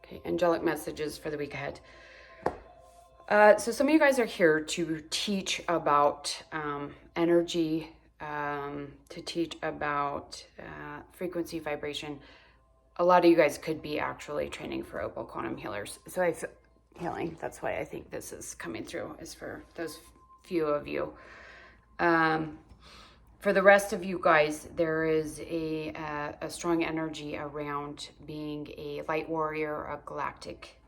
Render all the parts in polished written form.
Okay, angelic messages for the week ahead. So some of you guys are here to teach about energy, to teach about frequency, vibration. A lot of you guys could be actually training for Opal Quantum Healers. So healing. That's why I think this is coming through, is for those few of you. For the rest of you guys, there is a strong energy around being a light warrior, a galactic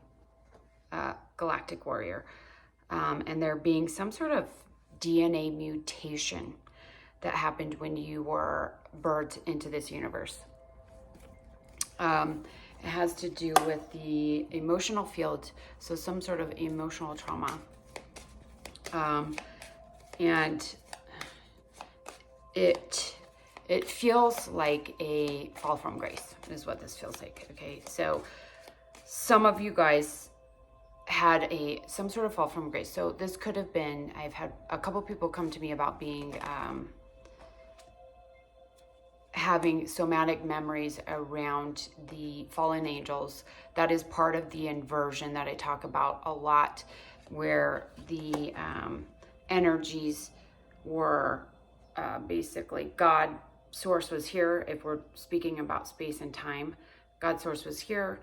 warrior, and there being some sort of DNA mutation that happened when you were birthed into this universe. It has to do with the emotional field, so some sort of emotional trauma, and it feels like a fall from grace is what this feels like. Okay, so some of you guys had some sort of fall from grace. So this could have been, I've had a couple people come to me about being having somatic memories around the fallen angels. That is part of the inversion that I talk about a lot, where the energies were basically God source was here. If we're speaking about space and time, God source was here.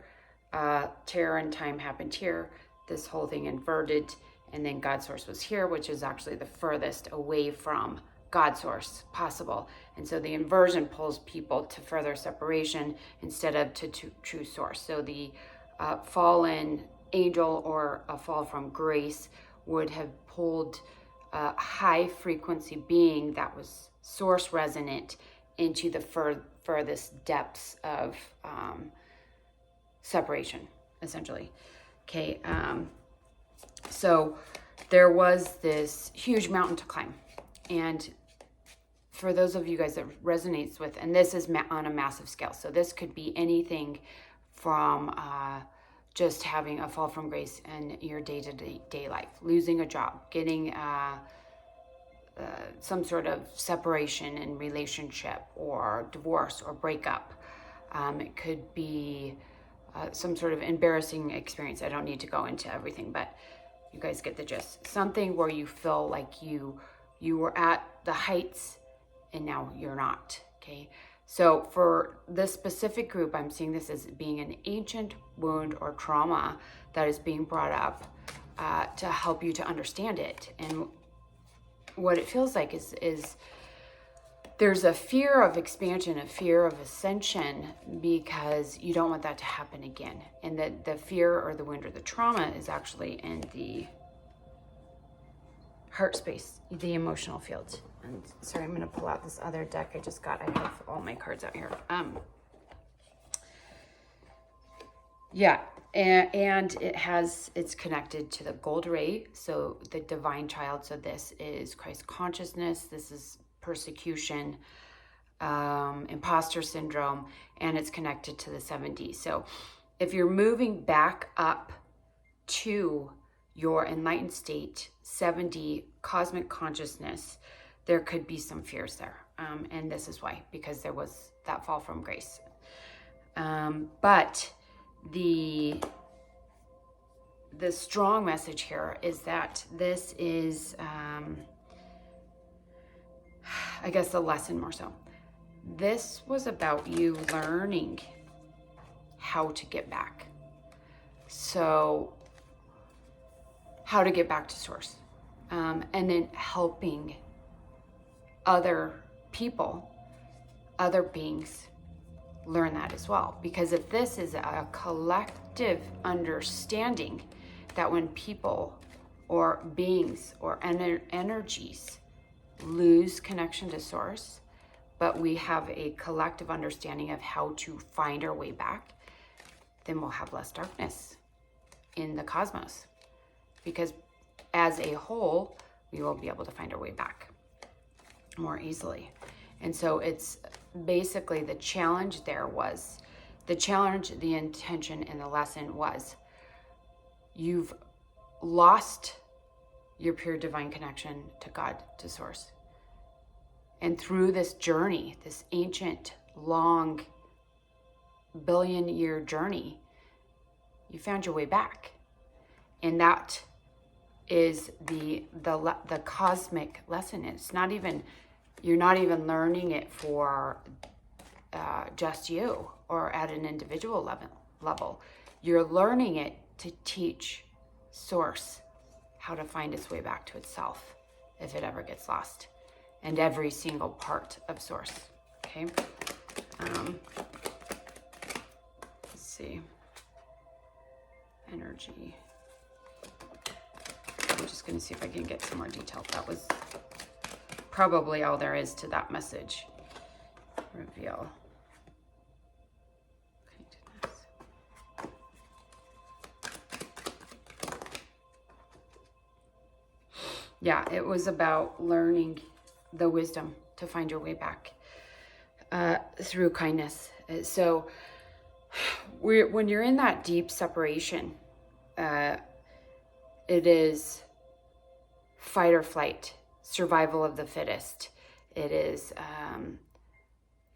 Terror and time happened here. This whole thing inverted, and then God source was here, which is actually the furthest away from God source possible. And so the inversion pulls people to further separation instead of to true source. So the fallen angel or a fall from grace would have pulled a high frequency being that was source resonant into the furthest depths of separation, essentially. Okay, so there was this huge mountain to climb, and for those of you guys that resonates with, and this is on a massive scale, so this could be anything from just having a fall from grace in your day-to-day life, losing a job, getting some sort of separation in relationship or divorce or breakup. It could be some sort of embarrassing experience. I don't need to go into everything, but you guys get the gist. Something where you feel like you were at the heights and now you're not, okay? So for this specific group, I'm seeing this as being an ancient wound or trauma that is being brought up to help you to understand it. And what it feels like is there's a fear of expansion, a fear of ascension, because you don't want that to happen again. And that the fear or the wound or the trauma is actually in the heart space, the emotional field. And sorry, I'm going to pull out this other deck I just got. I have all my cards out here. Yeah, and it's connected to the gold ray, so the divine child. So this is Christ consciousness. This is persecution, imposter syndrome, and it's connected to the 7D. So if you're moving back up to your enlightened state, 7D, cosmic consciousness, there could be some fears there. And this is why, because there was that fall from grace. But the strong message here is that this is, I guess, the lesson more so. This was about you learning how to get back. So how to get back to source. And then helping other people, other beings, learn that as well. Because if this is a collective understanding that when people or beings or energies lose connection to source, but we have a collective understanding of how to find our way back, then we'll have less darkness in the cosmos. Because as a whole, we will be able to find our way back more easily. And so it's basically the challenge there was, the intention and the lesson was, you've lost your pure divine connection to God, to source. And through this journey, this ancient, long, billion-year journey, You found your way back. And that is the cosmic lesson. It's not even, you're not even learning it for just you or at an individual level. You're learning it to teach Source how to find its way back to itself if it ever gets lost, and every single part of Source. Okay. Let's see. Energy. I'm just going to see if I can get some more detail. That was probably all there is to that message. Reveal. Yeah, it was about learning the wisdom to find your way back through kindness. So when you're in that deep separation, it is fight or flight, survival of the fittest. It is,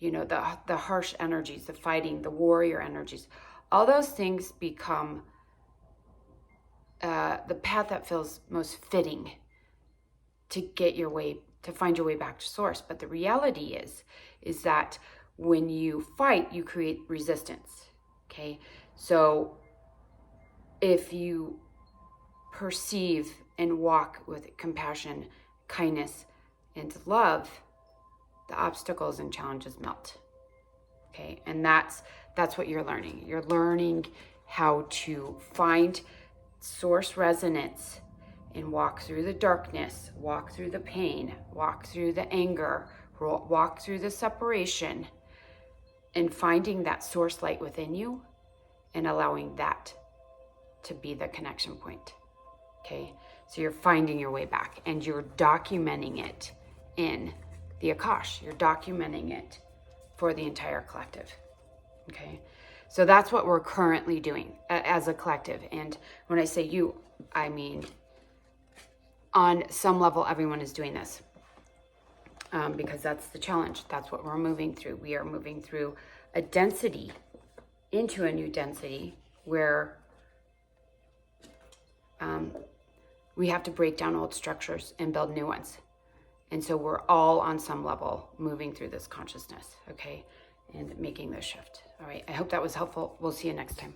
the harsh energies, the fighting, the warrior energies. All those things become the path that feels most fitting to get your way, to find your way back to Source. But the reality is that when you fight, you create resistance. Okay. So if you perceive and walk with compassion, kindness, and love, the obstacles and challenges melt. Okay. And that's what you're learning. You're learning how to find Source resonance and walk through the darkness, walk through the pain, walk through the anger, walk through the separation, and finding that Source light within you and allowing that to be the connection point. Okay, so you're finding your way back and you're documenting it in the Akash. You're documenting it for the entire collective. Okay, so that's what we're currently doing as a collective. And when I say you, I mean on some level, everyone is doing this because that's the challenge. That's what we're moving through. We are moving through a density into a new density where we have to break down old structures and build new ones. And so we're all on some level moving through this consciousness, okay, and making this shift. All right, I hope that was helpful. We'll see you next time.